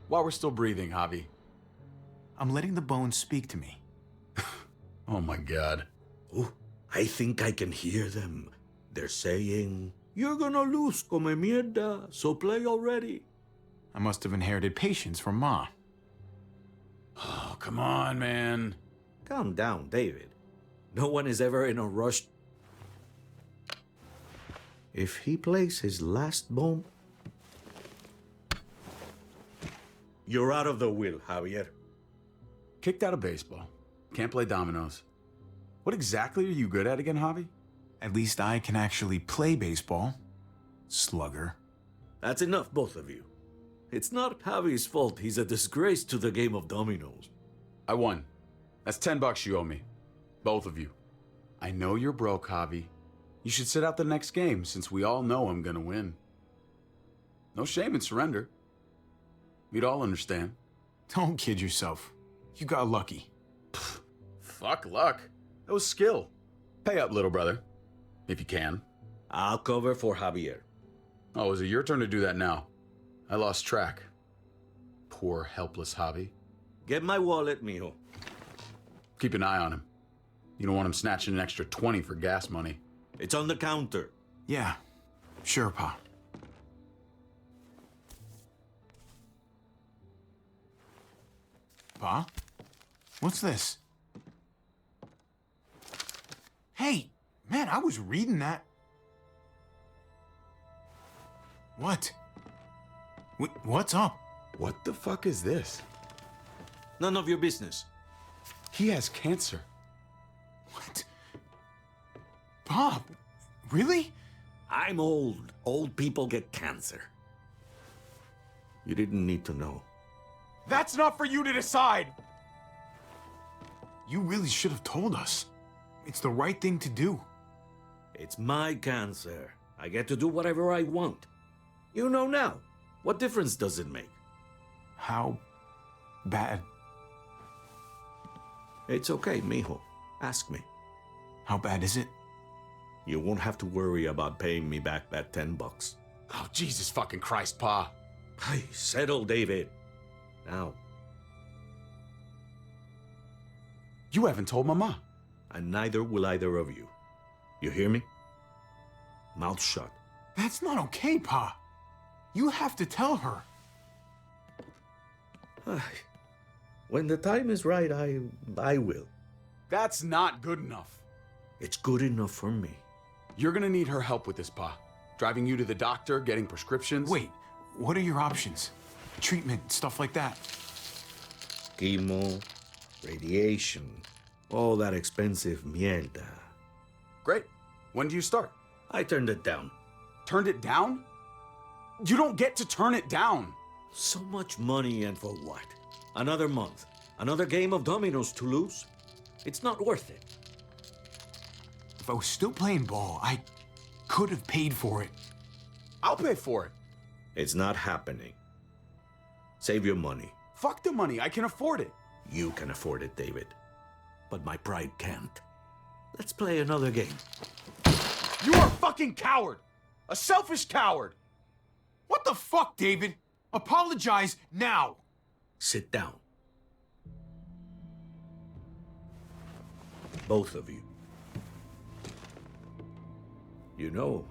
While we're still breathing, Javi. I'm letting the bones speak to me. Oh my God. Oh, I think I can hear them. They're saying, "You're gonna lose, come mierda, so play already." I must have inherited patience from Ma. Oh, come on, man. Calm down, David. No one is ever in a rush. If he plays his last bone, you're out of the will, Javier. Kicked out of baseball. Can't play dominoes. What exactly are you good at again, Javi? At least I can actually play baseball. Slugger. That's enough, both of you. It's not Javi's fault he's a disgrace to the game of dominoes. I won. That's $10 you owe me. Both of you. I know you're broke, Javi. You should sit out the next game since we all know I'm gonna win. No shame in surrender. We'd all understand. Don't kid yourself. You got lucky. Fuck luck. That was skill. Pay up, little brother. If you can. I'll cover for Javier. Oh, is it your turn to do that now? I lost track. Poor, helpless Javi. Get my wallet, mijo. Keep an eye on him. You don't want him snatching an extra 20 for gas money. It's on the counter. Yeah, sure, Pa. Pa? What's this? Hey, man, I was reading that. What? What's up? What the fuck is this? None of your business. He has cancer. What? Bob, really? I'm old. Old people get cancer. You didn't need to know. That's not for you to decide! You really should have told us. It's the right thing to do. It's my cancer. I get to do whatever I want. You know now. What difference does it make? How bad? It's okay, mijo. Ask me. How bad is it? You won't have to worry about paying me back that $10. Oh, Jesus fucking Christ, Pa. Hey, settle, David. Now. You haven't told Mama. And neither will either of you. You hear me? Mouth shut. That's not okay, Pa. You have to tell her. When the time is right, I will. That's not good enough. It's good enough for me. You're gonna need her help with this, Pa. Driving you to the doctor, getting prescriptions. Wait, what are your options? Treatment, stuff like that. Chemo, radiation, all that expensive mierda. Great. When do you start? I turned it down. Turned it down? You don't get to turn it down. So much money, and for what? Another month. Another game of dominoes to lose? It's not worth it. If I was still playing ball, I could have paid for it. I'll pay for it. It's not happening. Save your money. Fuck the money. I can afford it. You can afford it, David. But my pride can't. Let's play another game. You are a fucking coward. A selfish coward. What the fuck, David? Apologize now. Sit down. Both of you. You know,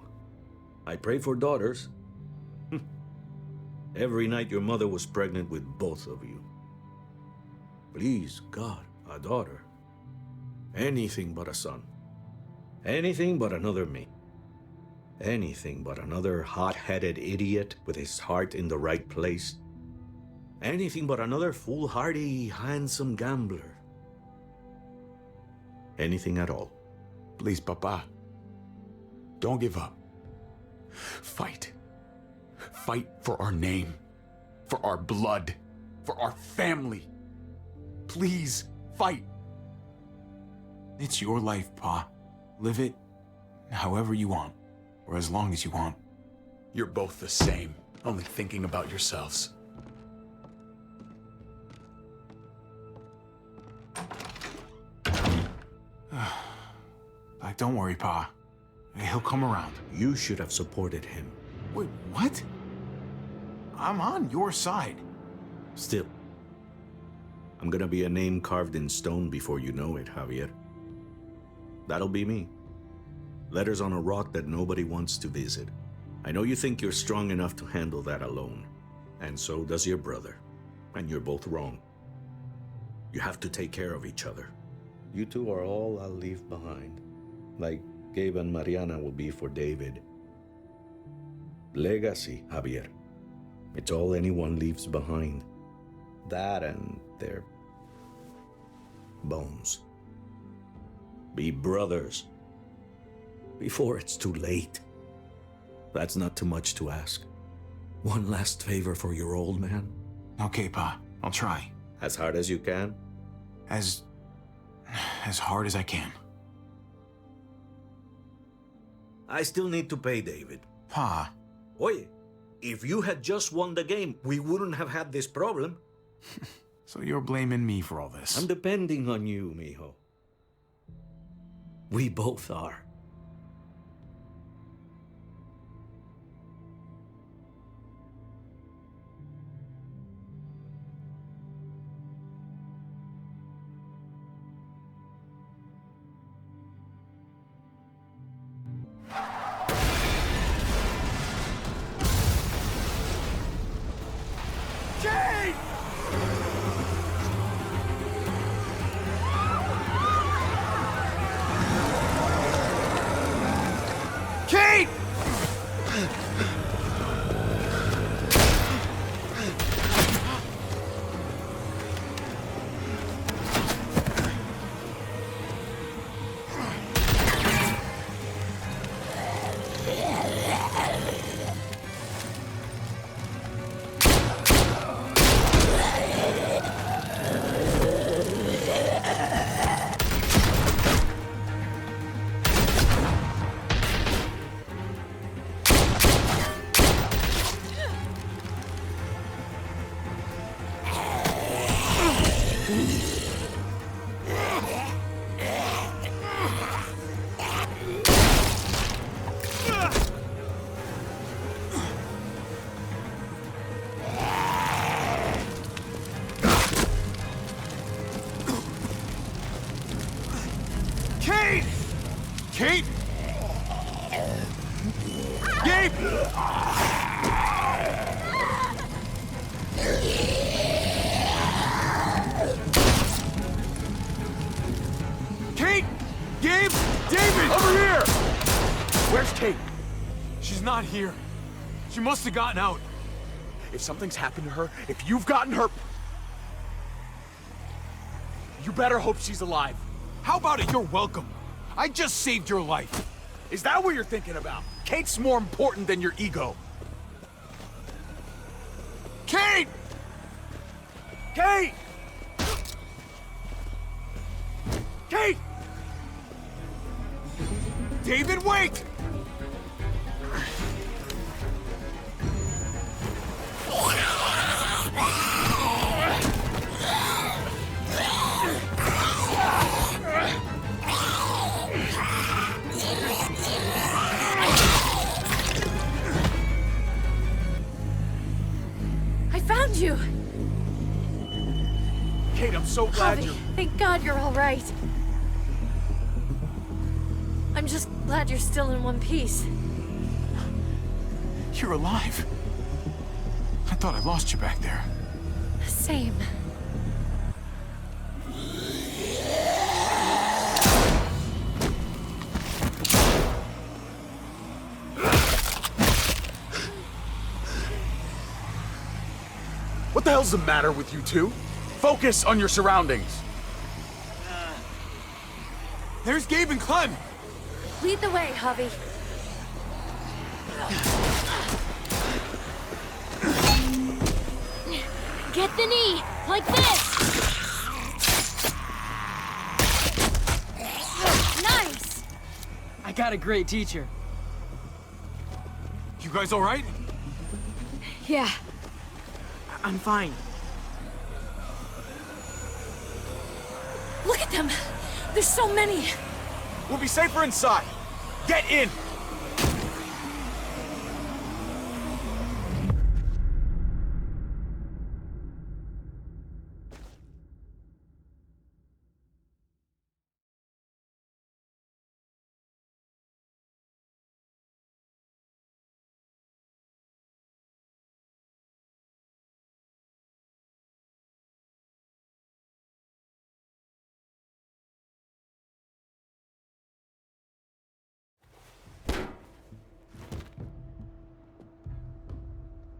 I pray for daughters. Every night your mother was pregnant with both of you. Please, God, a daughter. Anything but a son. Anything but another me. Anything but another hot-headed idiot with his heart in the right place. Anything but another foolhardy, handsome gambler. Anything at all. Please, Papa. Don't give up. Fight. Fight for our name. For our blood. For our family. Please, fight. It's your life, Pa. Live it however you want, or as long as you want. You're both the same, only thinking about yourselves. Don't worry, Pa. He'll come around. You should have supported him. Wait, what? I'm on your side. Still, I'm gonna be a name carved in stone before you know it, Javier. That'll be me. Letters on a rock that nobody wants to visit. I know you think you're strong enough to handle that alone. And so does your brother. And you're both wrong. You have to take care of each other. You two are all I'll leave behind. Like Gabe and Mariana will be for David. Legacy, Javier. It's all anyone leaves behind. That and their bones. Be brothers. Before it's too late. That's not too much to ask. One last favor for your old man. Okay, Pa. I'll try. As hard as you can. As hard as I can. I still need to pay David. Pa. Oye, if you had just won the game, we wouldn't have had this problem. So you're blaming me for all this? I'm depending on you, mijo. We both are. Kate! Kate! Gabe! Kate! Gabe! David! Over here! Where's Kate? She's not here. She must have gotten out. If something's happened to her, if you've gotten her... You better hope she's alive. How about it? You're welcome. I just saved your life. Is that what you're thinking about? Kate's more important than your ego. Kate! Kate! Kate! David, wait! I found you! Kate, I'm so glad Javi, you're... thank God you're all right. I'm just glad you're still in one piece. You're alive. I thought I lost you back there. Same. What the hell's the matter with you two? Focus on your surroundings. There's Gabe and Clem! Lead the way, Javi. Get the knee, like this! Nice! I got a great teacher. You guys all right? Yeah. I'm fine. Look at them! There's so many! We'll be safer inside. Get in!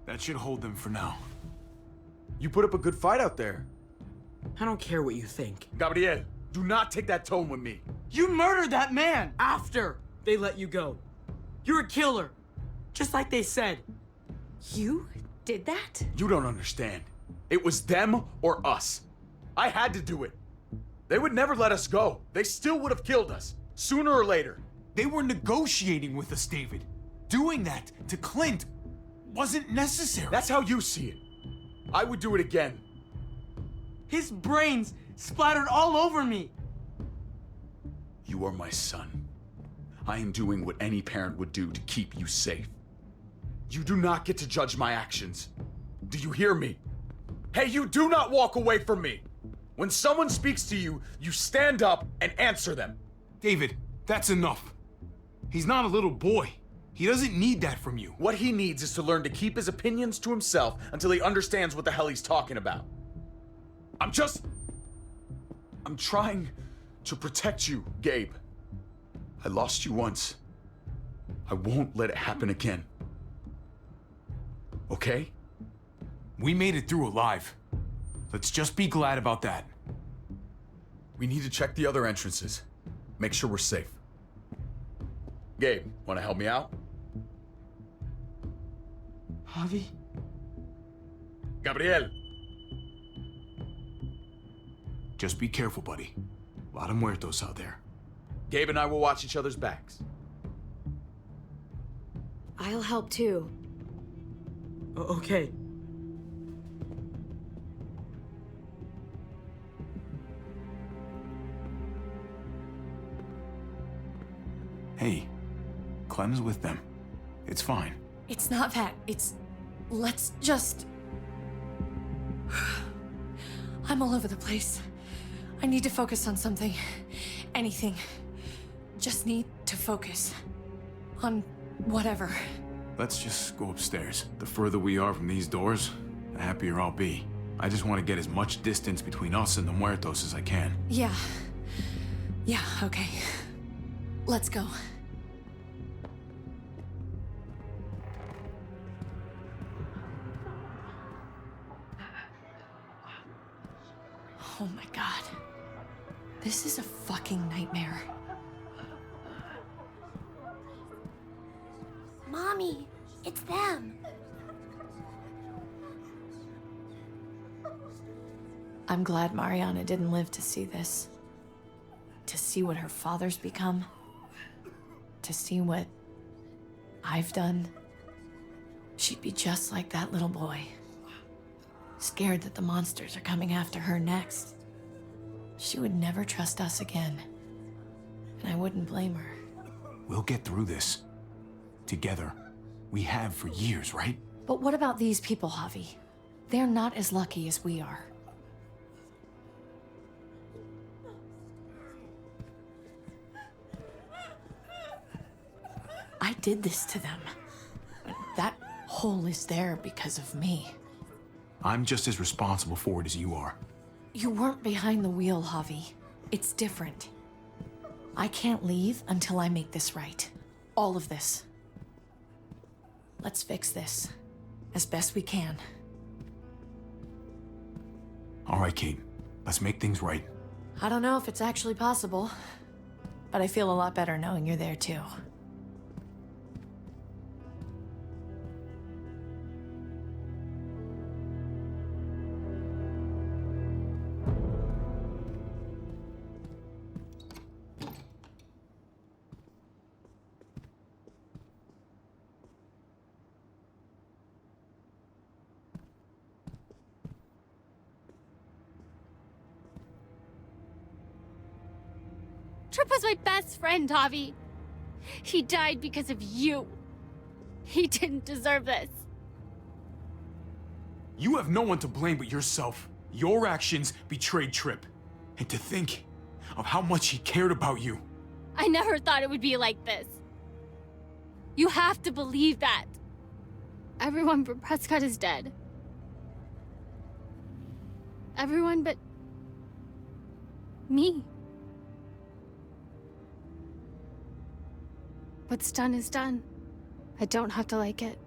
That should hold them for now. You put up a good fight out there. I don't care what you think. Gabriel, do not take that tone with me. You murdered that man after they let you go. You're a killer. Just like they said. You did that? You don't understand. It was them or us. I had to do it. They would never let us go. They still would have killed us, sooner or later. They were negotiating with us, David. Doing that to Clint wasn't necessary. That's how you see it. I would do it again. His brains splattered all over me. You are my son. I am doing what any parent would do to keep you safe. You do not get to judge my actions. Do you hear me? Hey, you do not walk away from me. When someone speaks to you, you stand up and answer them. David, that's enough. He's not a little boy. He doesn't need that from you. What he needs is to learn to keep his opinions to himself until he understands what the hell he's talking about. I'm trying to protect you, Gabe. I lost you once. I won't let it happen again. Okay? We made it through alive. Let's just be glad about that. We need to check the other entrances. Make sure we're safe. Gabe, want to help me out? Javi? Gabriel! Just be careful, buddy. A lot of muertos out there. Gabe and I will watch each other's backs. I'll help too. Okay. Hey, Clem's with them. It's fine. It's not that. Let's just... I'm all over the place. I need to focus on something. Anything. Just need to focus. On whatever. Let's just go upstairs. The further we are from these doors, the happier I'll be. I just want to get as much distance between us and the muertos as I can. Yeah. Yeah, okay. Let's go. Oh my god. This is a fucking nightmare. Mommy, it's them. I'm glad Mariana didn't live to see this. To see what her father's become. To see what I've done. She'd be just like that little boy. Scared that the monsters are coming after her next. She would never trust us again. And I wouldn't blame her. We'll get through this. Together. We have for years, right? But what about these people, Javi? They're not as lucky as we are. I did this to them. That hole is there because of me. I'm just as responsible for it as you are. You weren't behind the wheel, Javi. It's different. I can't leave until I make this right. All of this. Let's fix this. As best we can. All right, Kate. Let's make things right. I don't know if it's actually possible, but I feel a lot better knowing you're there too. Trip was my best friend, Javi. He died because of you. He didn't deserve this. You have no one to blame but yourself. Your actions betrayed Trip. And to think of how much he cared about you. I never thought it would be like this. You have to believe that. Everyone but Prescott is dead. Everyone but... me. What's done is done. I don't have to like it.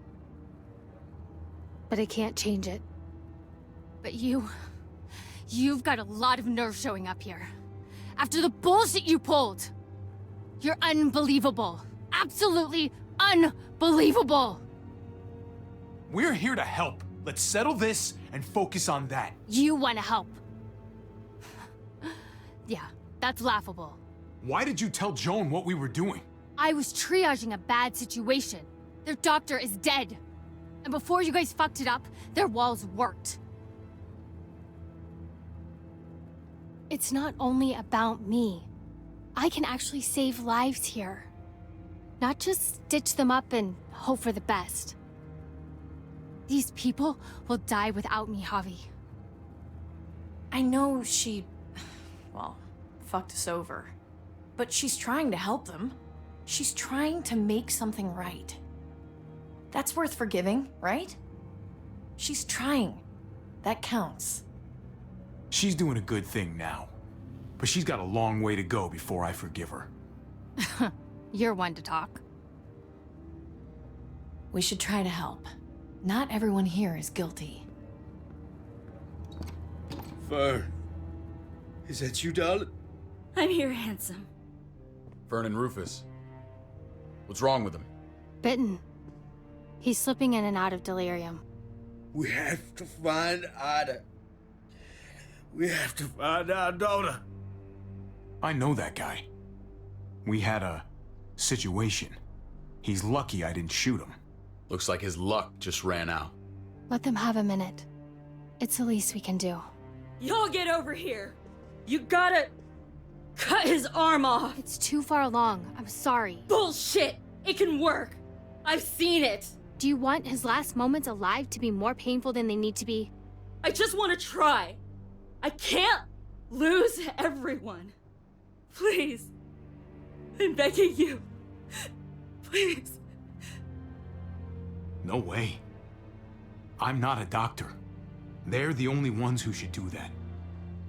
but I can't change it. But you've got a lot of nerve showing up here. After the bullshit you pulled. You're unbelievable. Absolutely unbelievable. We're here to help. Let's settle this and focus on that. You want to help. Yeah, that's laughable. Why did you tell Joan what we were doing? I was triaging a bad situation. Their doctor is dead. And before you guys fucked it up, their walls worked. It's not only about me. I can actually save lives here. Not just stitch them up and hope for the best. These people will die without me, Javi. I know she, well, fucked us over. But she's trying to help them. She's trying to make something right. That's worth forgiving, right? She's trying. That counts. She's doing a good thing now. But she's got a long way to go before I forgive her. You're one to talk. We should try to help. Not everyone here is guilty. Fern. Is that you, darling? I'm here, handsome. Fern and Rufus. What's wrong with him? Bitten. He's slipping in and out of delirium. We have to find Ada. We have to find our daughter. I know that guy. We had a situation. He's lucky I didn't shoot him. Looks like his luck just ran out. Let them have a minute. It's the least we can do. Y'all get over here. You gotta cut his arm off. It's too far along. I'm sorry. Bullshit. It can work. I've seen it. Do you want his last moments alive to be more painful than they need to be? I just want to try. I can't lose everyone. Please. I'm begging you. Please. No way. I'm not a doctor. They're the only ones who should do that.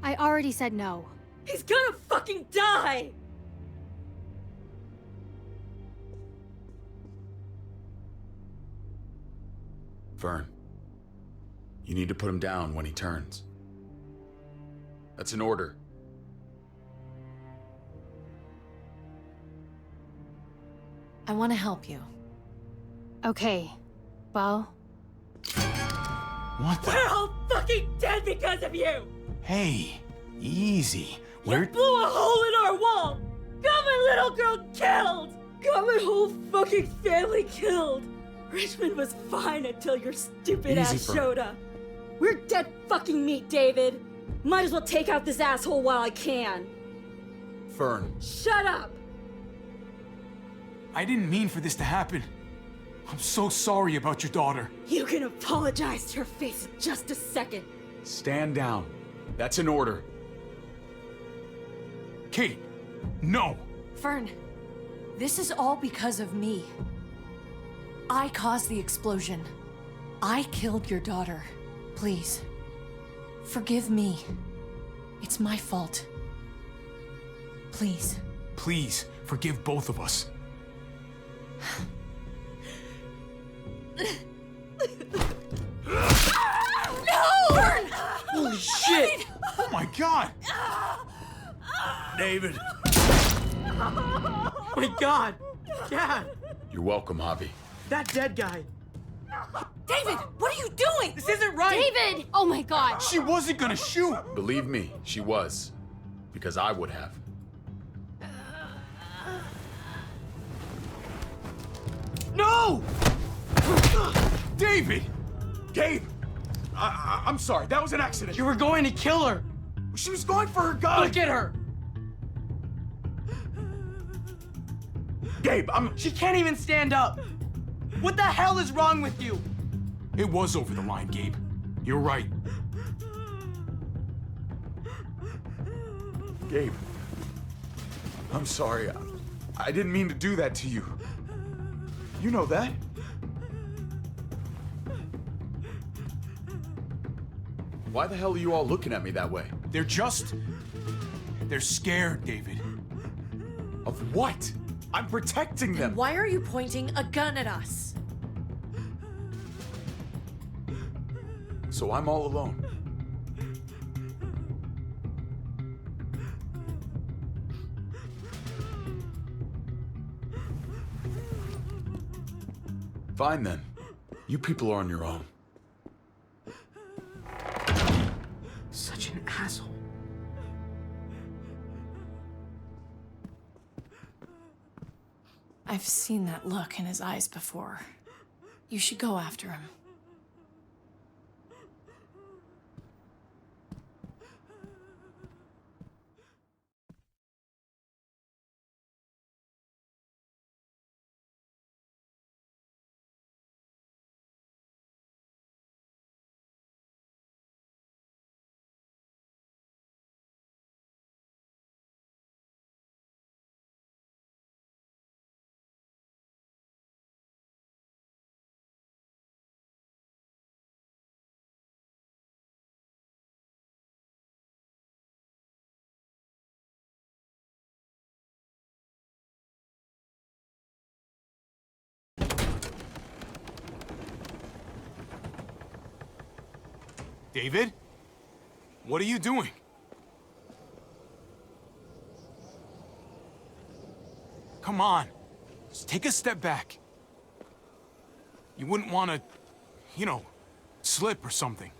I already said no. He's gonna fucking die! Fern, you need to put him down when he turns. That's an order. I want to help you. Okay. Well, What the? We're all fucking dead because of you! Hey, easy. You blew a hole in our wall! Got my little girl killed! Got my whole fucking family killed! Richmond was fine until your stupid Easy, ass Fern. showed up. We're dead fucking meat, David. Might as well take out this asshole while I can. Fern, Shut up! I didn't mean for this to happen. I'm so sorry about your daughter. You can apologize to her face in just a second. stand down. That's an order. Kate, no! Fern, this is all because of me. I caused the explosion. I killed your daughter. Please, forgive me. It's my fault. Please. Please, forgive both of us. Fern! Holy shit! Oh my god! David. Oh my god! Dad! You're welcome, Javi. That dead guy! David, what are you doing? This isn't right! David! Oh my god! She wasn't gonna shoot! Believe me, she was. Because I would have. No! David! Gabe! I'm sorry, that was an accident. You were going to kill her! She was going for her gun! Look at her! Gabe, She can't even stand up! What the hell is wrong with you? It was over the line, Gabe. You're right. Gabe. I'm sorry. I didn't mean to do that to you. You know that. Why the hell are you all looking at me that way? They're scared, David. Of what? I'm protecting them. Why are you pointing a gun at us? So I'm all alone. Fine then. You people are on your own. Such an asshole. I've seen that look in his eyes before. You should go after him. David? What are you doing? Come on. Just take a step back. You wouldn't want to, you know, slip or something.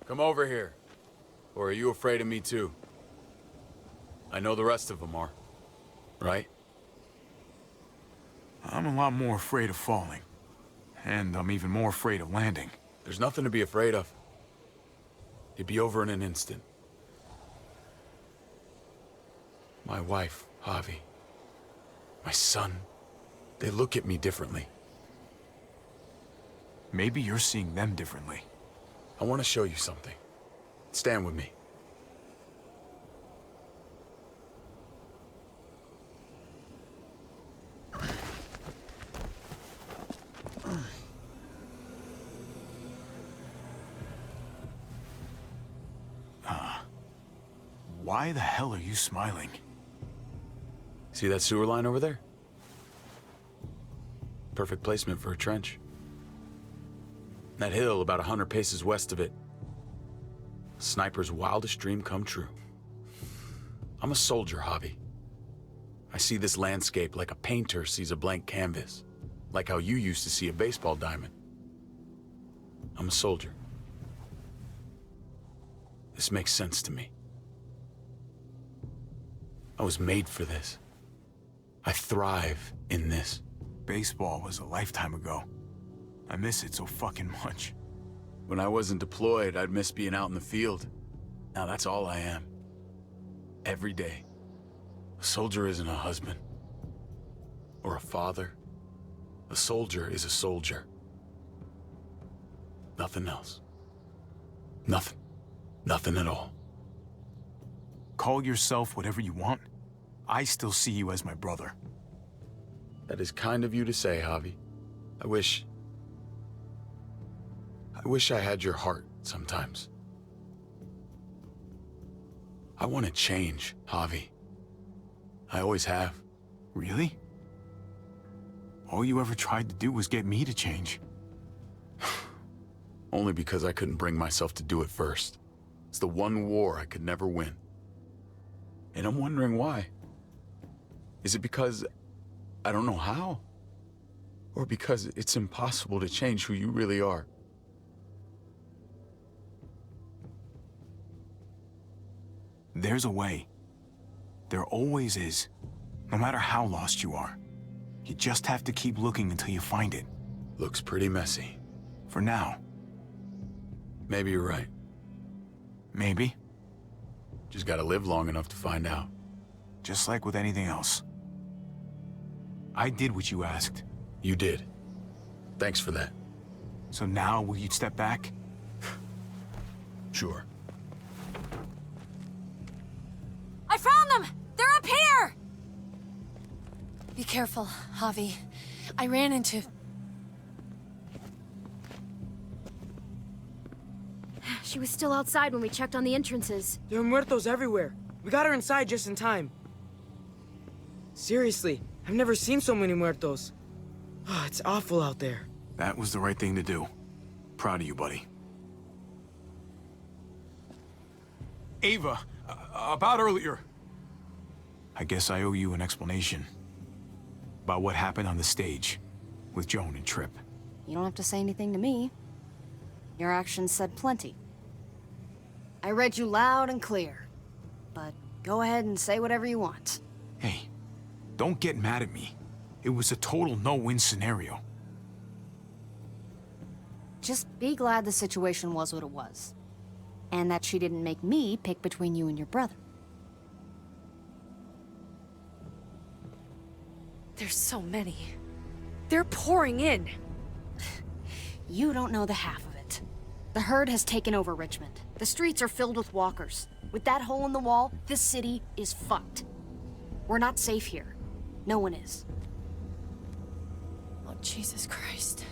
Come over here. Or are you afraid of me too? I know the rest of them are. Right? I'm a lot more afraid of falling. And I'm even more afraid of landing. There's nothing to be afraid of. It'd be over in an instant. My wife, Javi. My son. They look at me differently. Maybe you're seeing them differently. I want to show you something. Stand with me. Why the hell are you smiling? See that sewer line over there? Perfect placement for a trench. That hill about 100 paces west of it. Sniper's wildest dream come true. I'm a soldier, Javi. I see this landscape like a painter sees a blank canvas. Like how you used to see a baseball diamond. I'm a soldier. This makes sense to me. I was made for this. I thrive in this. Baseball was a lifetime ago. I miss it so fucking much. When I wasn't deployed, I'd miss being out in the field. Now that's all I am. Every day. A soldier isn't a husband. Or a father. A soldier is a soldier. Nothing else. Nothing. Nothing at all. Call yourself whatever you want. I still see you as my brother. That is kind of you to say, Javi. I wish I had your heart sometimes. I want to change, Javi. I always have. Really? All you ever tried to do was get me to change. Only because I couldn't bring myself to do it first. It's the one war I could never win. And I'm wondering why. Is it because I don't know how? Or because it's impossible to change who you really are? There's a way. There always is. No matter how lost you are. You just have to keep looking until you find it. Looks pretty messy. For now. Maybe you're right. Maybe. Just gotta live long enough to find out. Just like with anything else. I did what you asked. You did. Thanks for that. So now, will you step back? Sure. I found them! They're up here! Be careful, Javi. I ran into... She was still outside when we checked on the entrances. There are muertos everywhere. We got her inside just in time. Seriously, I've never seen so many muertos. Oh, it's awful out there. That was the right thing to do. Proud of you, buddy. Ava, about earlier. I guess I owe you an explanation about what happened on the stage with Joan and Tripp. You don't have to say anything to me. Your actions said plenty. I read you loud and clear. But go ahead and say whatever you want. Hey, don't get mad at me. It was a total no-win scenario. Just be glad the situation was what it was. And that she didn't make me pick between you and your brother. There's so many. They're pouring in. You don't know the half of it. The herd has taken over Richmond. The streets are filled with walkers. With that hole in the wall, this city is fucked. We're not safe here. No one is. Oh, Jesus Christ.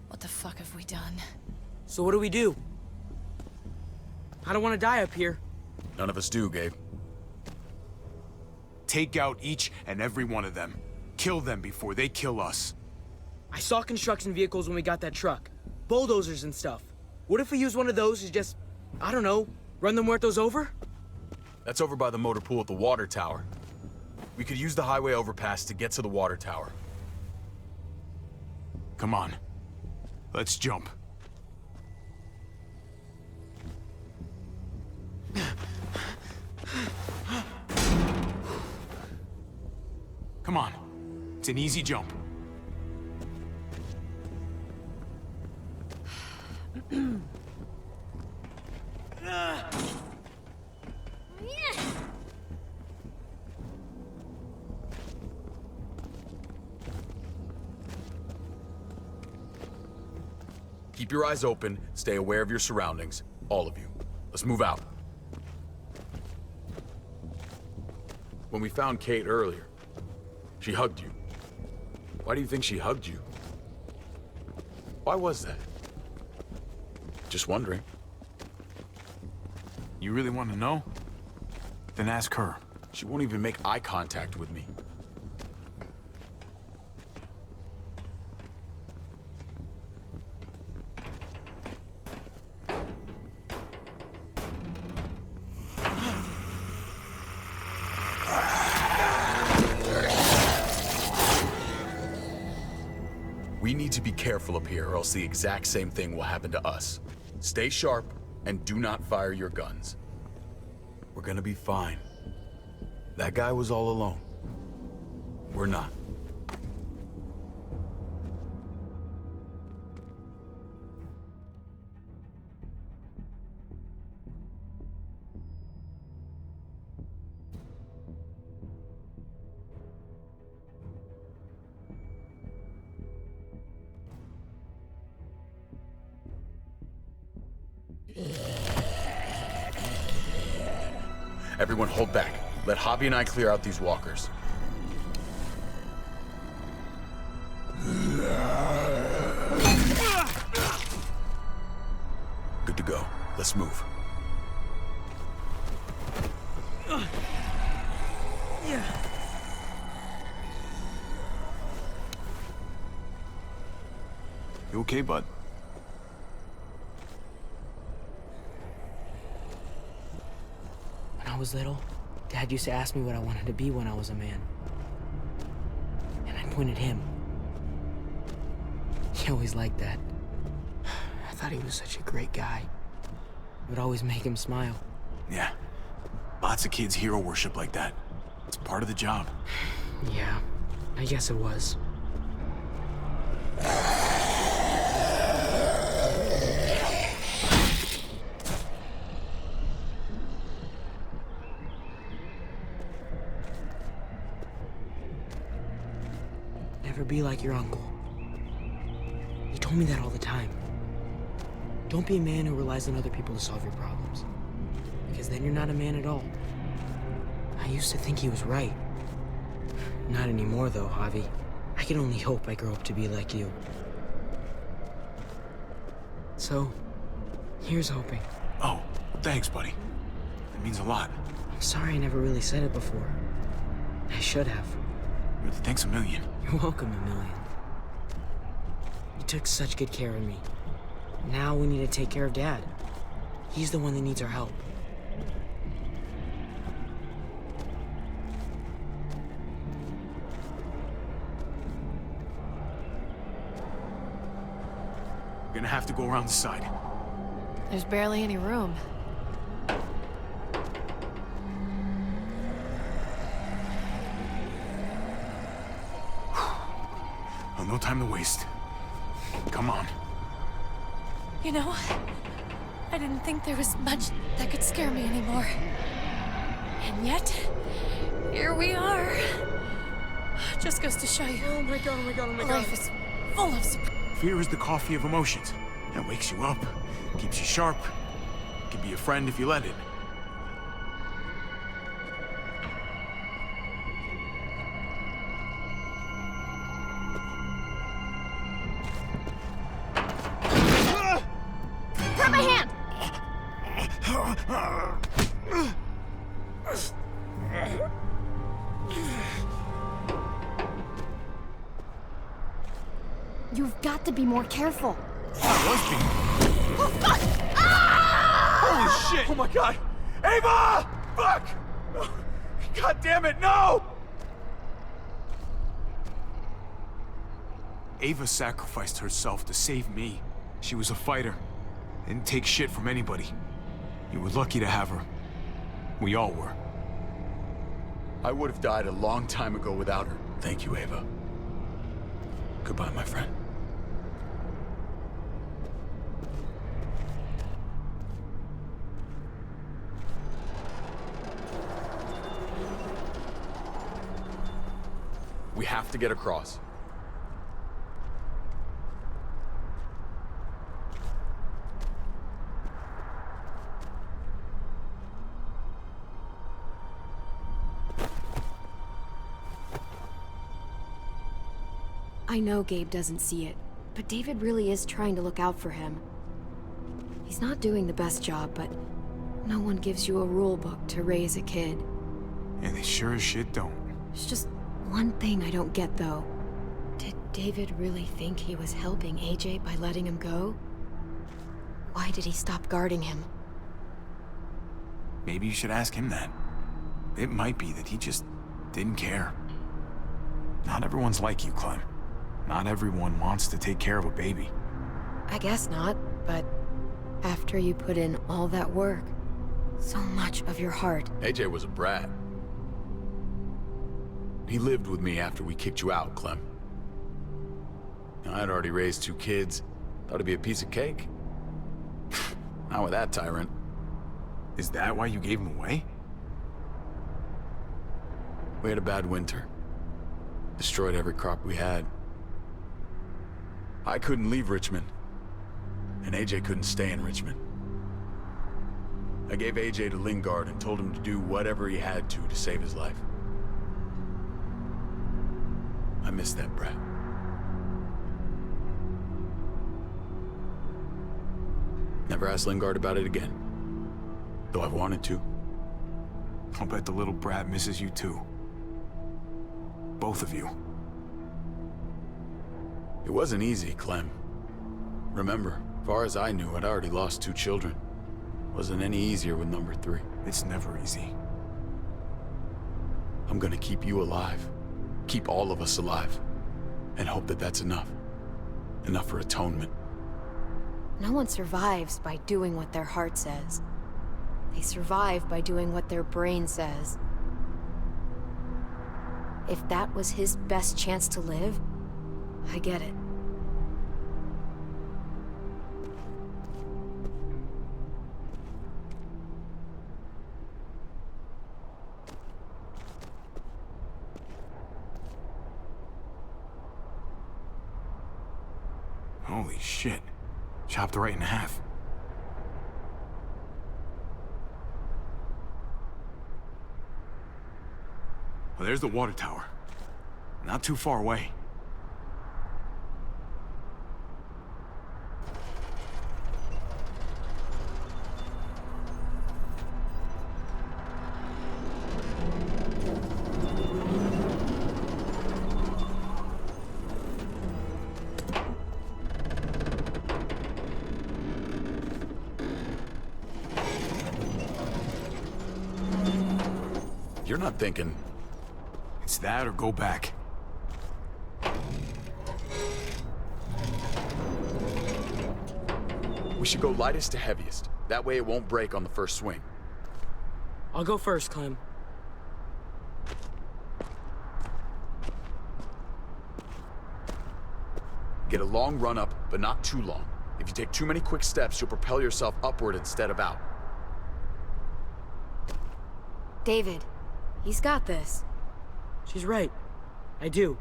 What the fuck have we done? So what do? I don't want to die up here. None of us do, Gabe. Take out each and every one of them. Kill them before they kill us. I saw construction vehicles when we got that truck. Bulldozers and stuff. What if we use one of those to just, I don't know, run the muertos over? That's over by the motor pool at the water tower. We could use the highway overpass to get to the water tower. Come on. Let's jump. Come on. It's an easy jump. Keep your eyes open, stay aware of your surroundings. All of you. Let's move out. When we found Kate earlier, she hugged you. Why do you think she hugged you? Why was that? Just wondering. You really want to know? Then ask her. She won't even make eye contact with me. We need to be careful up here, or else the exact same thing will happen to us. Stay sharp, and do not fire your guns. We're gonna be fine. That guy was all alone. We're not. Everyone hold back. Let Hobby and I clear out these walkers. Good to go. Let's move. You okay, bud? When I was little, Dad used to ask me what I wanted to be when I was a man. And I'd point at him. He always liked that. I thought he was such a great guy. It would always make him smile. Yeah. Lots of kids hero worship like that. It's part of the job. Yeah, I guess it was. Never be like your uncle. He told me that all the time. Don't be a man who relies on other people to solve your problems. Because then you're not a man at all. I used to think he was right. Not anymore, though, Javi. I can only hope I grow up to be like you. So, here's hoping. Oh, thanks, buddy. It means a lot. I'm sorry I never really said it before. I should have. Really, thanks a million. You're welcome, a million. You took such good care of me. Now we need to take care of Dad. He's the one that needs our help. We're gonna have to go around the side. There's barely any room. Well, no time to waste. Come on. You know, I didn't think there was much that could scare me anymore. And yet, here we are. Just goes to show you. Oh my god, oh my god, oh my god. Life is full of surprises. Fear is the coffee of emotions. It wakes you up, keeps you sharp. It can be a friend if you let it. Grab my hand! You've got to be more careful. Oh, holy shit! Oh my god! Ava! Fuck! God damn it, no! Ava sacrificed herself to save me. She was a fighter. Didn't take shit from anybody. You were lucky to have her. We all were. I would have died a long time ago without her. Thank you, Ava. Goodbye, my friend. We have to get across. I know Gabe doesn't see it, but David really is trying to look out for him. He's not doing the best job, but no one gives you a rule book to raise a kid. And they sure as shit don't. There's just one thing I don't get, though. Did David really think he was helping AJ by letting him go? Why did he stop guarding him? Maybe you should ask him that. It might be that he just didn't care. Not everyone's like you, Clem. Not everyone wants to take care of a baby. I guess not, but after you put in all that work, so much of your heart. AJ was a brat. He lived with me after we kicked you out, Clem. I'd already raised 2 kids. Thought it'd be a piece of cake. Not with that tyrant. Is that why you gave him away? We had a bad winter. Destroyed every crop we had. I couldn't leave Richmond. And AJ couldn't stay in Richmond. I gave AJ to Lingard and told him to do whatever he had to save his life. I miss that brat. Never asked Lingard about it again. Though I've wanted to. I'll bet the little brat misses you too. Both of you. It wasn't easy, Clem. Remember, far as I knew, I'd already lost 2 children. Wasn't any easier with number 3. It's never easy. I'm gonna keep you alive. Keep all of us alive. And hope that that's enough. Enough for atonement. No one survives by doing what their heart says. They survive by doing what their brain says. If that was his best chance to live, I get it. Holy shit. Chopped right in half. Well, there's the water tower. Not too far away. You're not thinking... It's that or go back. We should go lightest to heaviest. That way it won't break on the first swing. I'll go first, Clem. Get a long run up, but not too long. If you take too many quick steps, you'll propel yourself upward instead of out. David, he's got this. She's right. I do.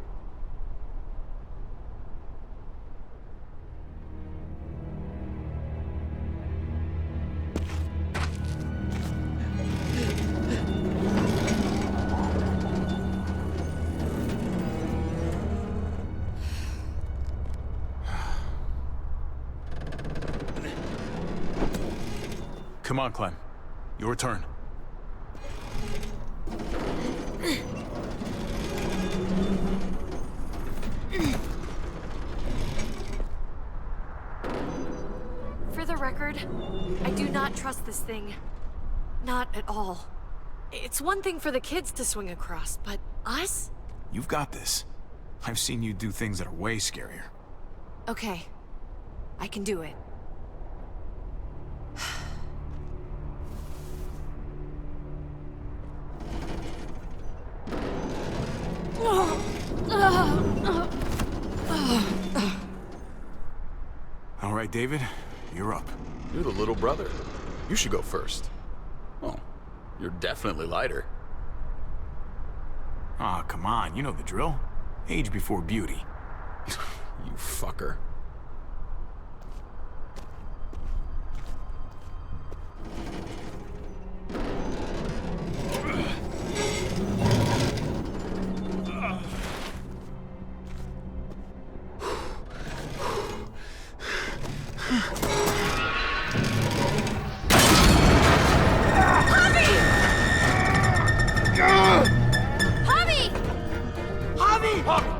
Come on, Clem. Your turn. For the record, I do not trust this thing. Not at all. It's one thing for the kids to swing across, but us? You've got this. I've seen you do things that are way scarier. Okay. I can do it. All right, David, you're up. You're the little brother. You should go first. Oh, you're definitely lighter. Ah, come on, you know the drill. Age before beauty. You fucker.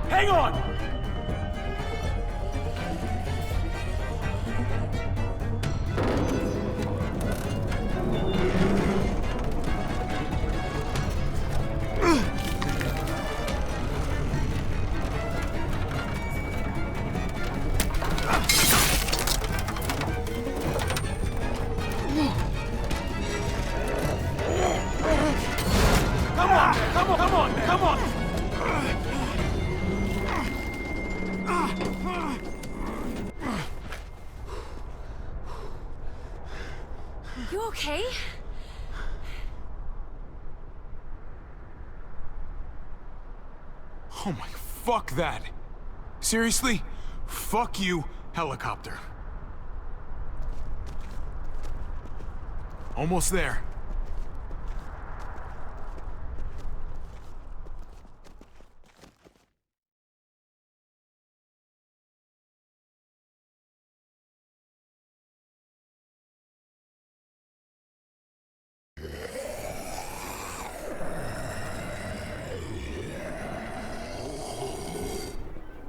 Hang on! Come on! You okay? Oh my, fuck that. Seriously? Fuck you, helicopter. Almost there.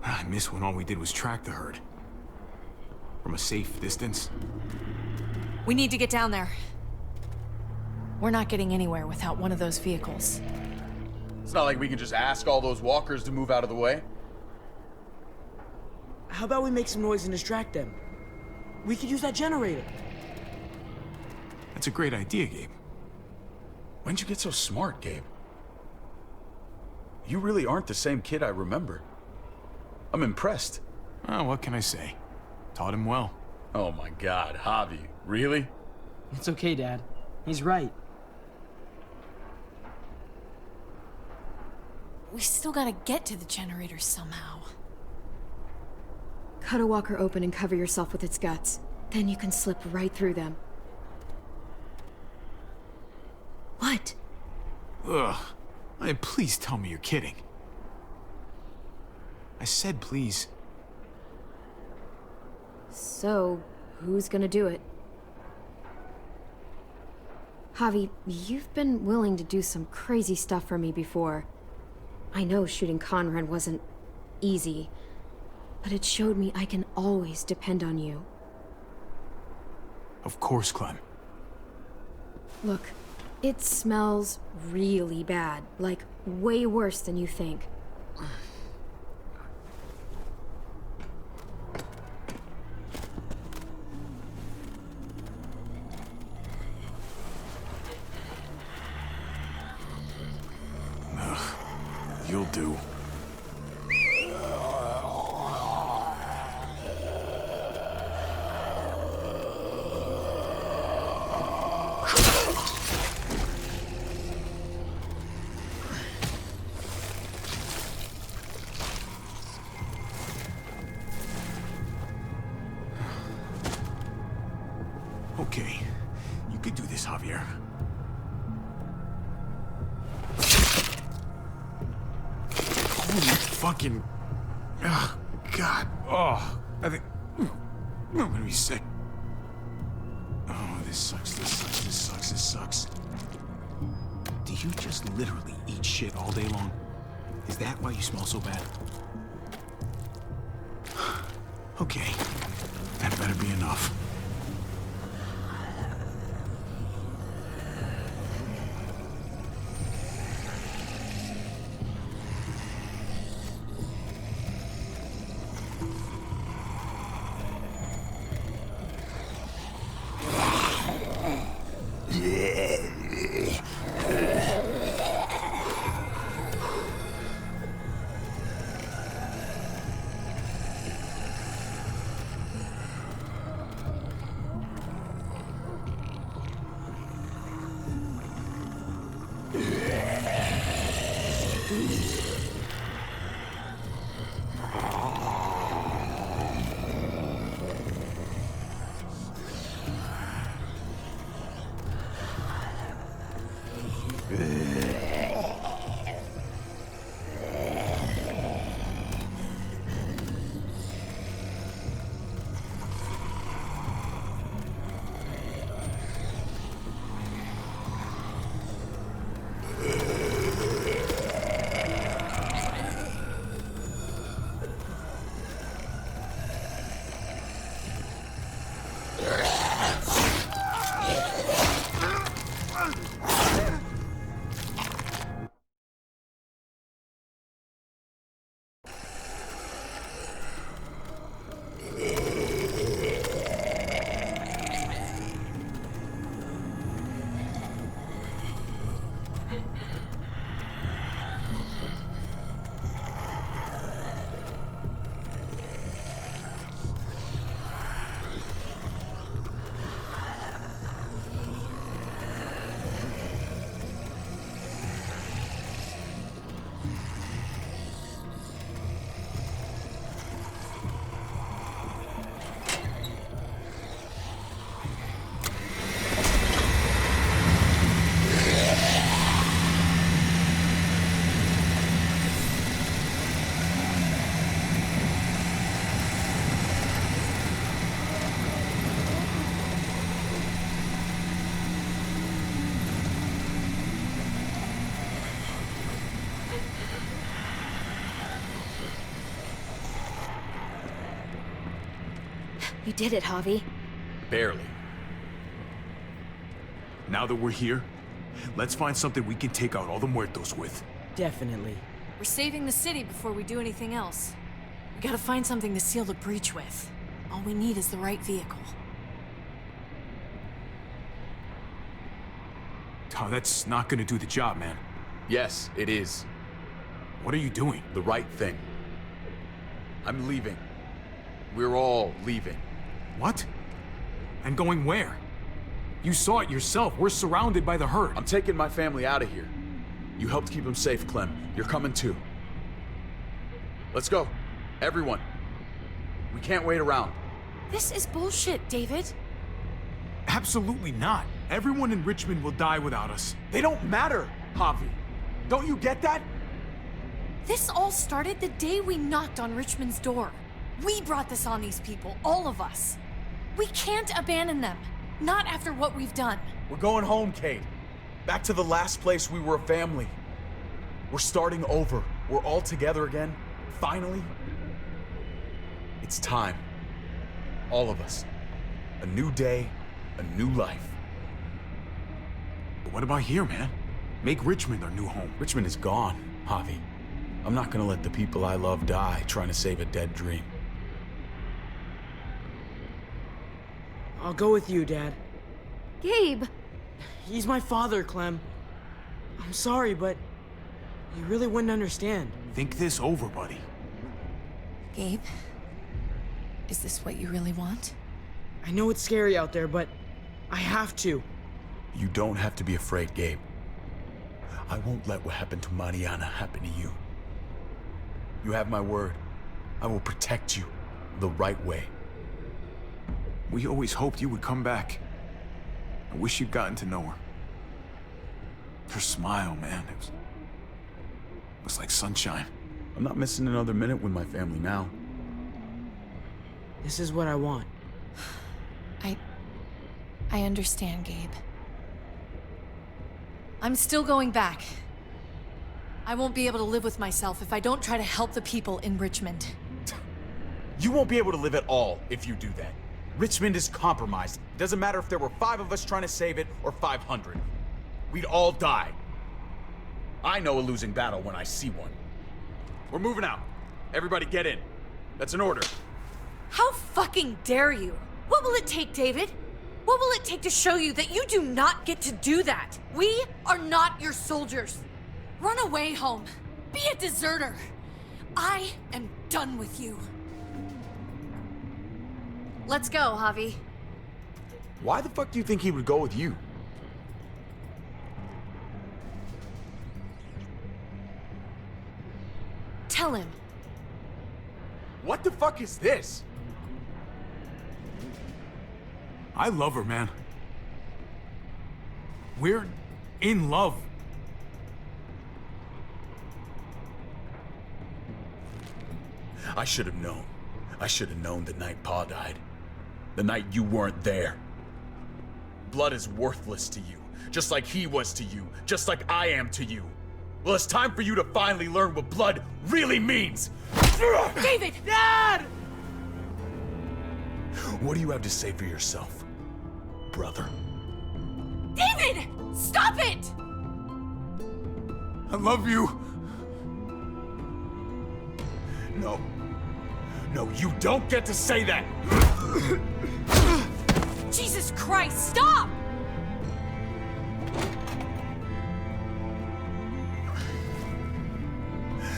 I miss when all we did was track the herd. From a safe distance. We need to get down there. We're not getting anywhere without one of those vehicles. It's not like we can just ask all those walkers to move out of the way. How about we make some noise and distract them? We could use that generator. That's a great idea, Gabe. When'd you get so smart, Gabe? You really aren't the same kid I remember. I'm impressed. Oh, what can I say? Taught him well. Oh my God, Javi, really? It's okay, Dad. He's right. We still gotta get to the generator somehow. Cut a walker open and cover yourself with its guts. Then you can slip right through them. What? Ugh. Please tell me you're kidding. I said please. So, who's gonna do it? Javi, you've been willing to do some crazy stuff for me before. I know shooting Conrad wasn't easy, but it showed me I can always depend on you. Of course, Clem. Look, It smells really bad, like way worse than you think. You'll do. Okay, you could do this, Javier. Holy fucking... Oh, God. Oh, I think... I'm gonna be sick. Oh, this sucks, this sucks, this sucks, this sucks. Do you just literally eat shit all day long? Is that why you smell so bad? Okay, that better be enough. You did it, Javi. Barely. Now that we're here, let's find something we can take out all the muertos with. Definitely. We're saving the city before we do anything else. We gotta find something to seal the breach with. All we need is the right vehicle. Oh, that's not gonna do the job, man. Yes, it is. What are you doing? The right thing. I'm leaving. We're all leaving. What? And going where? You saw it yourself. We're surrounded by the herd. I'm taking my family out of here. You helped keep them safe, Clem. You're coming too. Let's go. Everyone. We can't wait around. This is bullshit, David. Absolutely not. Everyone in Richmond will die without us. They don't matter, Javi. Don't you get that? This all started the day we knocked on Richmond's door. We brought this on these people, all of us. We can't abandon them. Not after what we've done. We're going home, Kate. Back to the last place we were a family. We're starting over. We're all together again. Finally. It's time. All of us. A new day, a new life. But what about here, man? Make Richmond our new home. Richmond is gone, Javi. I'm not gonna let the people I love die trying to save a dead dream. I'll go with you, Dad. Gabe! He's my father, Clem. I'm sorry, but you really wouldn't understand. Think this over, buddy. Gabe? Is this what you really want? I know it's scary out there, but I have to. You don't have to be afraid, Gabe. I won't let what happened to Mariana happen to you. You have my word. I will protect you the right way. We always hoped you would come back. I wish you'd gotten to know her. Her smile, man, it was like sunshine. I'm not missing another minute with my family now. This is what I want. I understand, Gabe. I'm still going back. I won't be able to live with myself if I don't try to help the people in Richmond. You won't be able to live at all if you do that. Richmond is compromised. It doesn't matter if there were 5 of us trying to save it or 500. We'd all die. I know a losing battle when I see one. We're moving out. Everybody get in. That's an order. How fucking dare you? What will it take, David? What will it take to show you that you do not get to do that? We are not your soldiers. Run away home. Be a deserter. I am done with you. Let's go, Javi. Why the fuck do you think he would go with you? Tell him. What the fuck is this? I love her, man. We're in love. I should have known. I should have known the night Pa died. The night you weren't there. Blood is worthless to you, just like he was to you, just like I am to you. Well, it's time for you to finally learn what blood really means. David! Dad! What do you have to say for yourself, brother? David! Stop it! I love you. No. No, you don't get to say that! Jesus Christ, stop!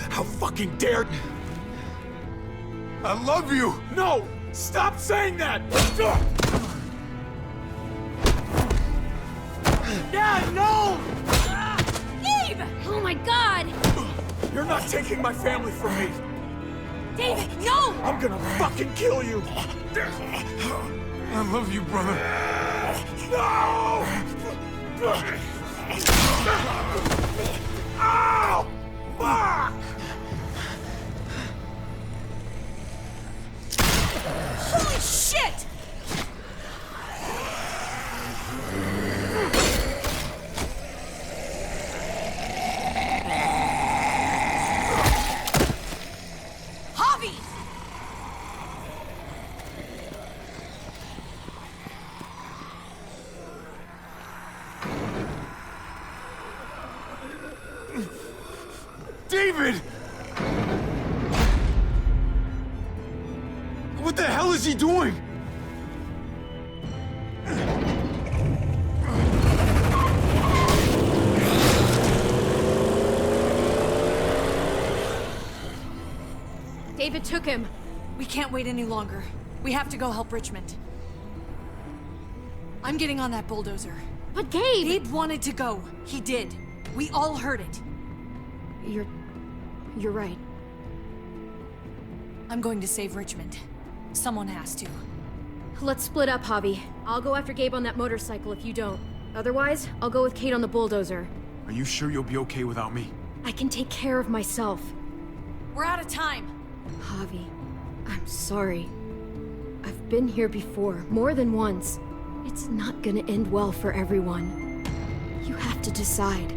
How fucking dare... I love you. No! Stop saying that! Dad, no! Gabe! Oh my god! You're not taking my family from me! David, no! I'm gonna fucking kill you! I love you, brother. No! Ow! Fuck! Holy shit! Javi! David! What the hell is he doing? David took him. We can't wait any longer. We have to go help Richmond. I'm getting on that bulldozer. But Gabe! Gabe wanted to go. He did. We all heard it. You're right. I'm going to save Richmond. Someone has to. Let's split up, Javi. I'll go after Gabe on that motorcycle if you don't. Otherwise, I'll go with Kate on the bulldozer. Are you sure you'll be okay without me? I can take care of myself. We're out of time. Javi, I'm sorry. I've been here before, more than once. It's not gonna end well for everyone. You have to decide.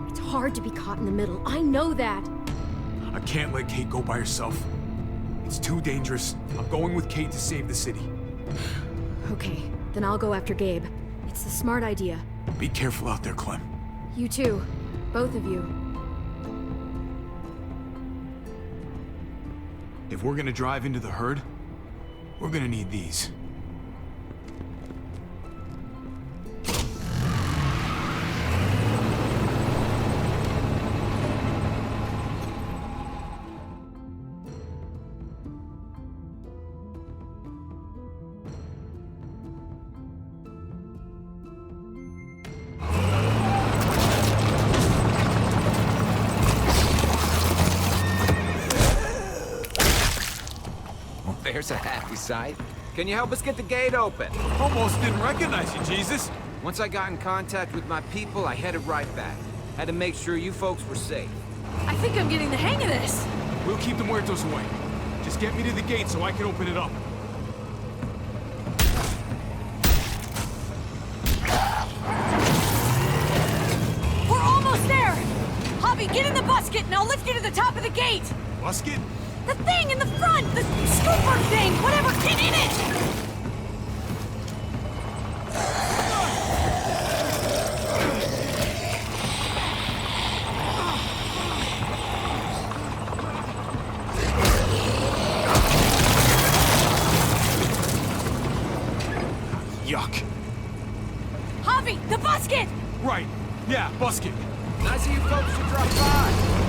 It's hard to be caught in the middle. I know that. I can't let Kate go by herself. It's too dangerous. I'm going with Kate to save the city. Okay, Then I'll go after Gabe. It's the smart idea. Be careful out there, Clem. You too. Both of you. If we're gonna drive into the herd, we're gonna need these. There's a happy sight. Can you help us get the gate open? Almost didn't recognize you, Jesus. Once I got in contact with my people, I headed right back. Had to make sure you folks were safe. I think I'm getting the hang of this. We'll keep the muertos away. Just get me to the gate so I can open it up. We're almost there! Javi, get in the busket and I'll lift you to the top of the gate! Busket? The thing in the front! The scooper thing! Whatever! Get in it! Yuck. Javi, the busket! Right. Yeah, busket. Nice of you folks to drop by.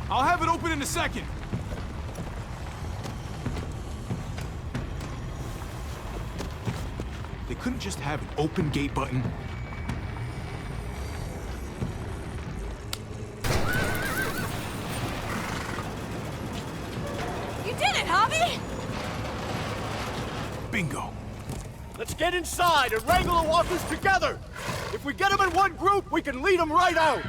I'll have it open in a second. They couldn't just have an open gate button. You did it, Javi! Bingo. Let's get inside and wrangle the walkers together! If we get them in one group, we can lead them right out!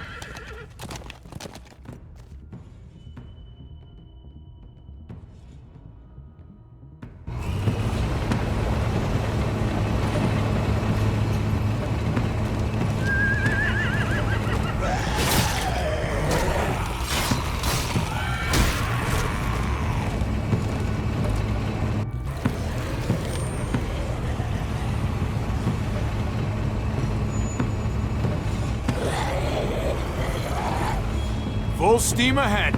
Full steam ahead.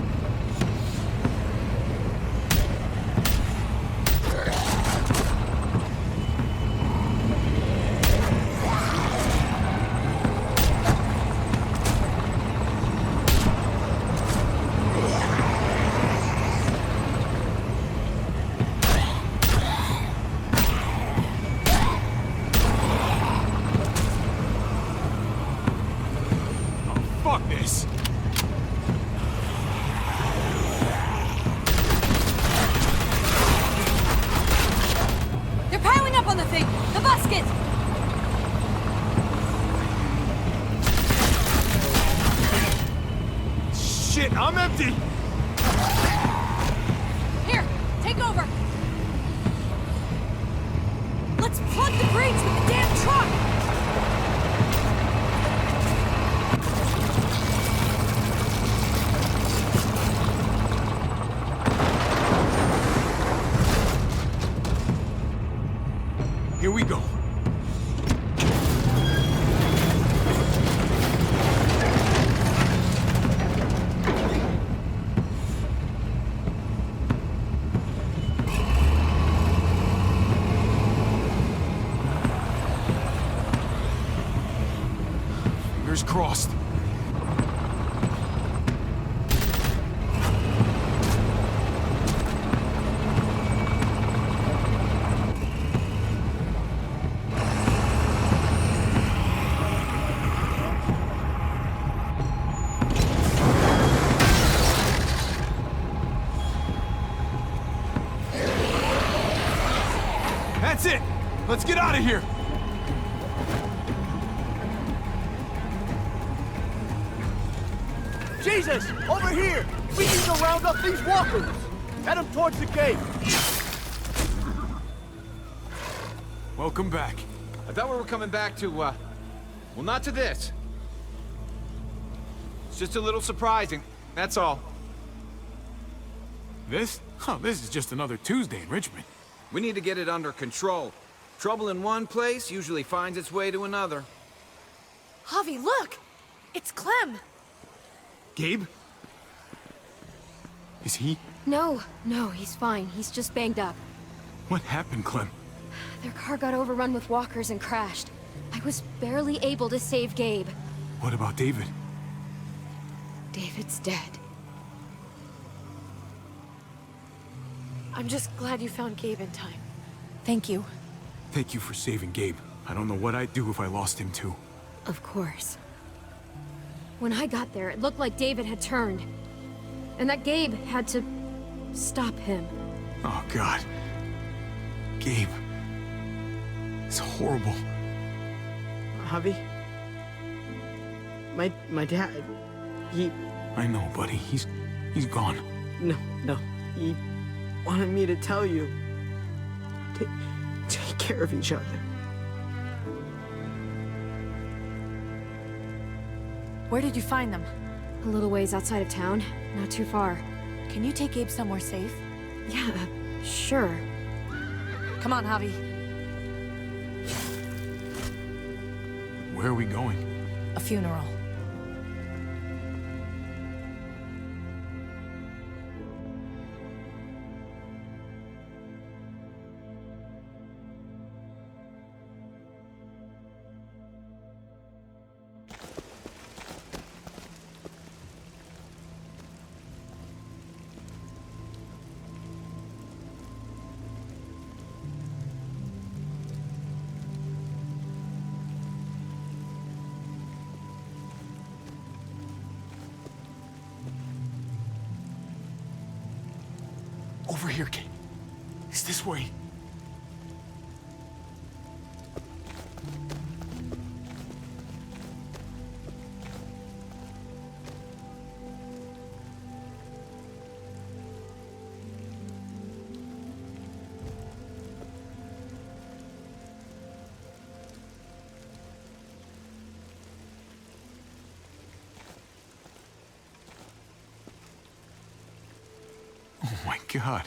Oh, fuck this. On the thing! The busket! Shit, I'm empty! Here, take over! Let's plug the brakes with the damn truck! Here we go. Fingers crossed. That's it! Let's get out of here! Jesus! Over here! We need to round up these walkers! Head them towards the gate! Welcome back. I thought we were coming back to, well, not to this. It's just a little surprising, that's all. This? Oh, this is just another Tuesday in Richmond. We need to get it under control. Trouble in one place usually finds its way to another. Javi, look! It's Clem! Gabe? Is he? No, he's fine. He's just banged up. What happened, Clem? Their car got overrun with walkers and crashed. I was barely able to save Gabe. What about David? David's dead. I'm just glad you found Gabe in time. Thank you. Thank you for saving Gabe. I don't know what I'd do if I lost him too. Of course. When I got there, it looked like David had turned. And that Gabe had to stop him. Oh, God. Gabe. It's horrible. Javi? My dad, he... I know, buddy. He's gone. No. He wanted me to tell you. Take care of each other. Where did you find them? A little ways outside of town. Not too far. Can you take Gabe somewhere safe? Yeah, sure. Come on, Javi. Where are we going? A funeral. Over here, Gabe. It's this way. Oh my God.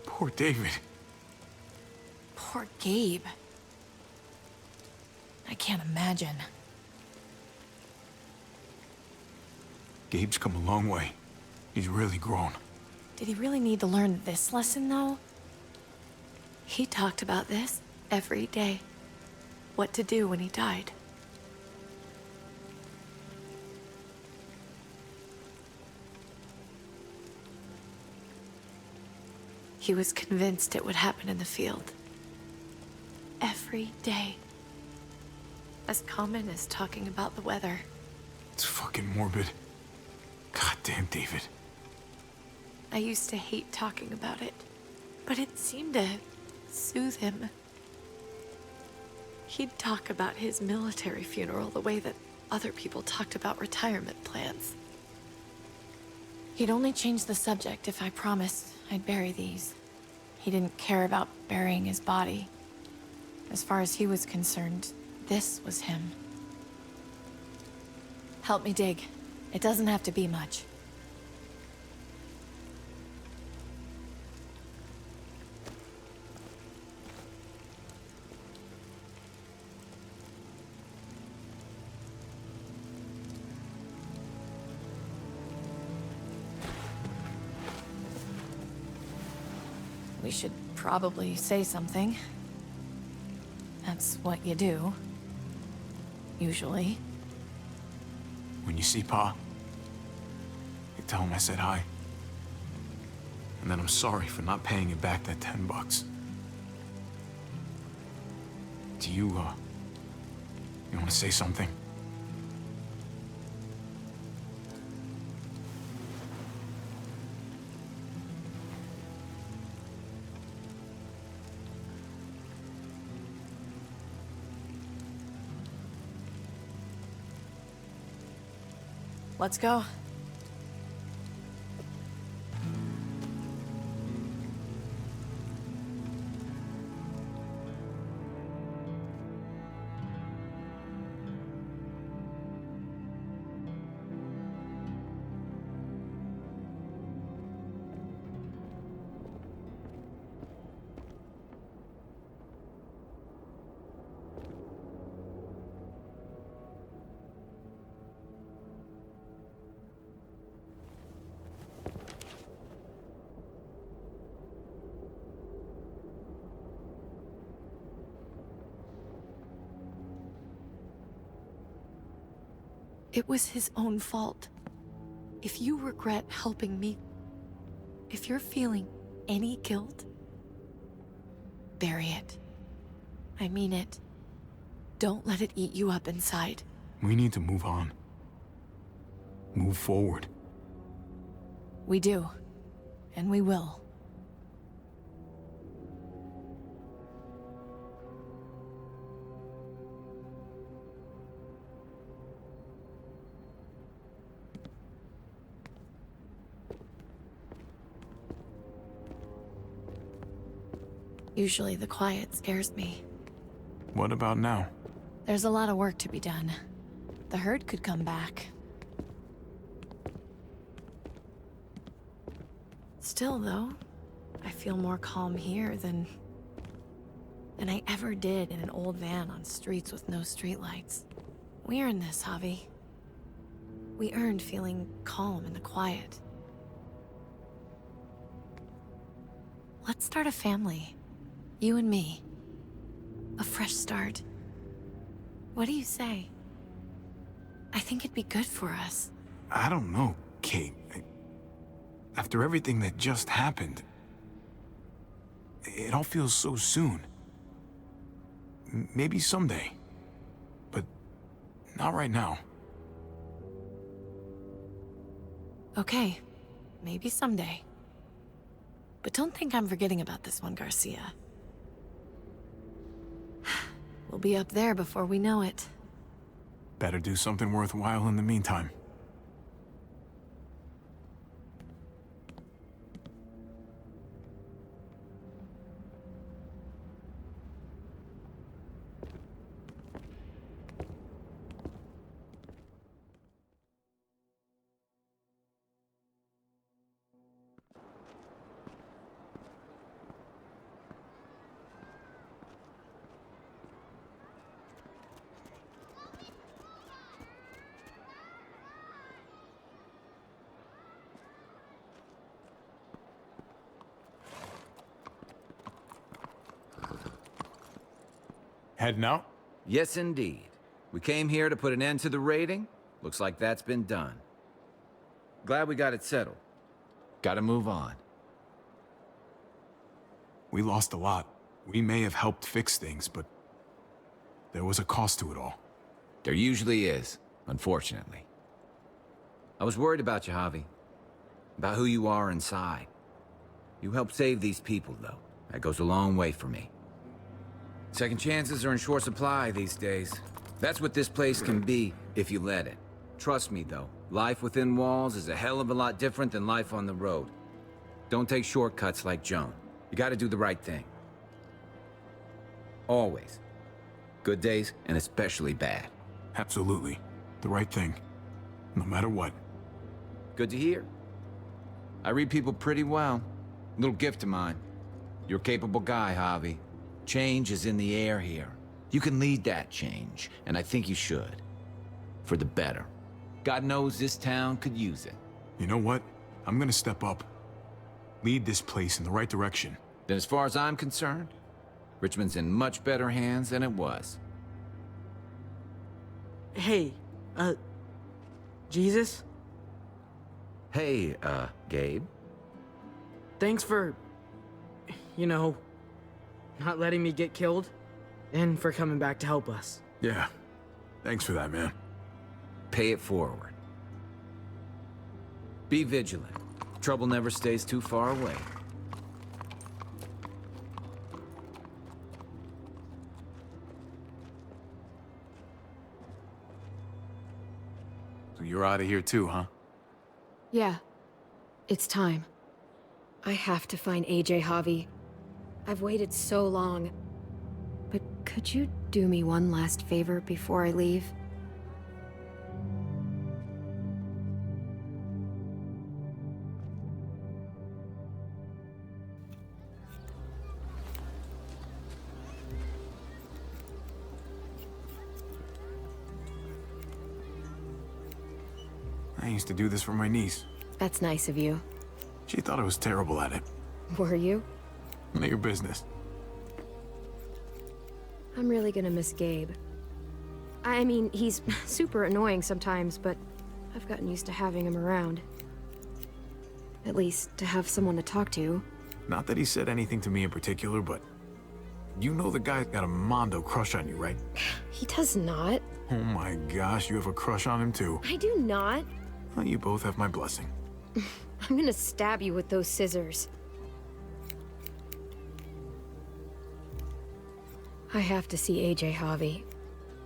Poor David. Poor Gabe. I can't imagine. Gabe's come a long way. He's really grown. Did he really need to learn this lesson, though? He talked about this every day. What to do when he died. He was convinced it would happen in the field. Every day. As common as talking about the weather. It's fucking morbid. Goddamn, David. I used to hate talking about it, but it seemed to soothe him. He'd talk about his military funeral the way that other people talked about retirement plans. He'd only change the subject if I promised I'd bury these. He didn't care about burying his body. As far as he was concerned, this was him. Help me dig. It doesn't have to be much. We should probably say something. That's what you do. Usually. When you see Pa, you tell him I said hi. And then I'm sorry for not paying you back that $10. Do you want to say something? Let's go. It was his own fault. If you regret helping me, if you're feeling any guilt, bury it. I mean it. Don't let it eat you up inside. We need to move on. Move forward. We do. And we will. Usually the quiet scares me. What about now? There's a lot of work to be done. The herd could come back. Still, though, I feel more calm here than I ever did in an old van on streets with no streetlights. We earned this, Javi. We earned feeling calm in the quiet. Let's start a family. You and me. A fresh start. What do you say? I think it'd be good for us. I don't know, Kate. After everything that just happened, it all feels so soon. Maybe someday, but not right now. Okay, maybe someday. But don't think I'm forgetting about this one, Garcia. We'll be up there before we know it. Better do something worthwhile in the meantime. Heading out? Yes, indeed. We came here to put an end to the raiding. Looks like that's been done. Glad we got it settled. Gotta move on. We lost a lot. We may have helped fix things, but there was a cost to it all. There usually is, unfortunately. I was worried about you, Javi. About who you are inside. You helped save these people, though. That goes a long way for me. Second chances are in short supply these days. That's what this place can be, if you let it. Trust me, though. Life within walls is a hell of a lot different than life on the road. Don't take shortcuts like Joan. You gotta do the right thing. Always. Good days, and especially bad. Absolutely. The right thing. No matter what. Good to hear. I read people pretty well. Little gift of mine. You're a capable guy, Javi. Change is in the air here. You can lead that change, and I think you should. For the better. God knows this town could use it. You know what? I'm gonna step up. Lead this place in the right direction. Then as far as I'm concerned, Richmond's in much better hands than it was. Hey, Jesus? Hey, Gabe. Thanks for, not letting me get killed, and for coming back to help us. Yeah. Thanks for that, man. Pay it forward. Be vigilant. Trouble never stays too far away. So you're out of here too, huh? Yeah. It's time. I have to find AJ, Javi. I've waited so long. But could you do me one last favor before I leave? I used to do this for my niece. That's nice of you. She thought I was terrible at it. Were you? None of your business. I'm really gonna miss Gabe. I mean, he's super annoying sometimes, but I've gotten used to having him around. At least, to have someone to talk to. Not that he said anything to me in particular, but you know the guy's got a mondo crush on you, right? He does not. Oh my gosh, you have a crush on him too. I do not. Well, you both have my blessing. I'm gonna stab you with those scissors. I have to see AJ Javi.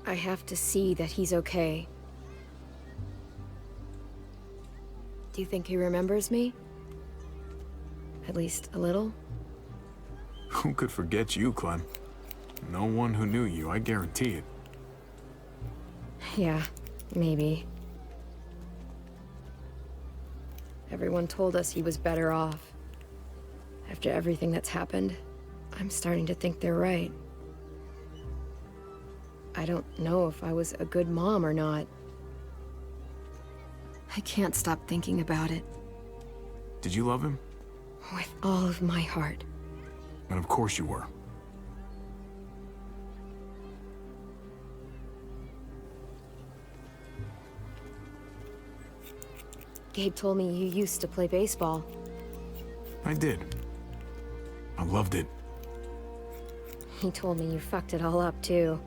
I have to see that he's okay. Do you think he remembers me? At least a little? Who could forget you, Clem? No one who knew you, I guarantee it. Yeah, maybe. Everyone told us he was better off. After everything that's happened, I'm starting to think they're right. I don't know if I was a good mom or not. I can't stop thinking about it. Did you love him? With all of my heart. And of course you were. Gabe told me you used to play baseball. I did. I loved it. He told me you fucked it all up, too.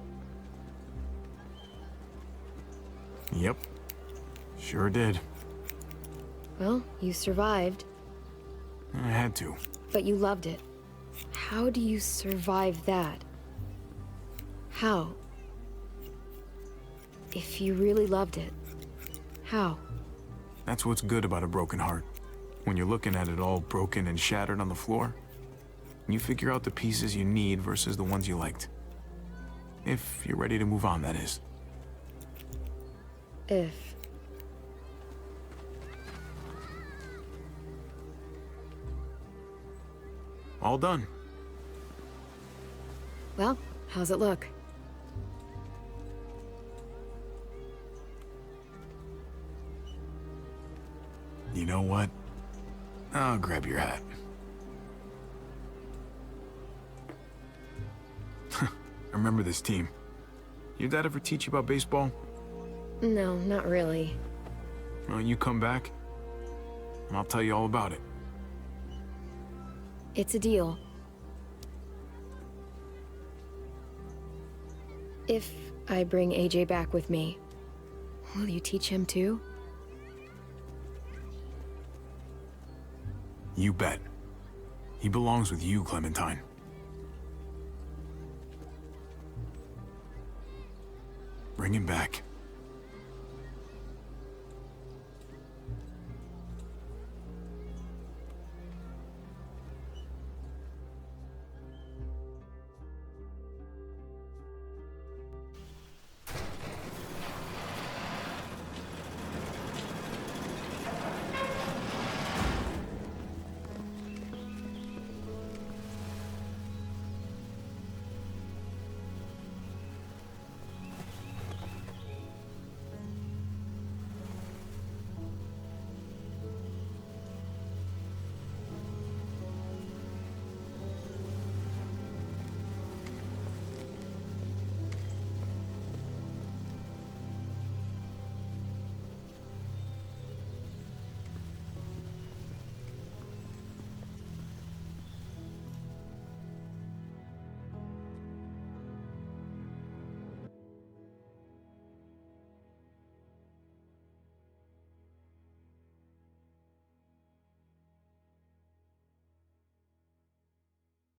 Yep. Sure did. Well, you survived. I had to. But you loved it. How do you survive that? How? If you really loved it, how? That's what's good about a broken heart. When you're looking at it all broken and shattered on the floor, you figure out the pieces you need versus the ones you liked. If you're ready to move on, that is. If. All done. Well, how's it look? You know what? I'll grab your hat. I remember this team. Your dad ever teach you about baseball? No, not really. Well, you come back, and I'll tell you all about it. It's a deal. If I bring AJ back with me, will you teach him too? You bet. He belongs with you, Clementine. Bring him back.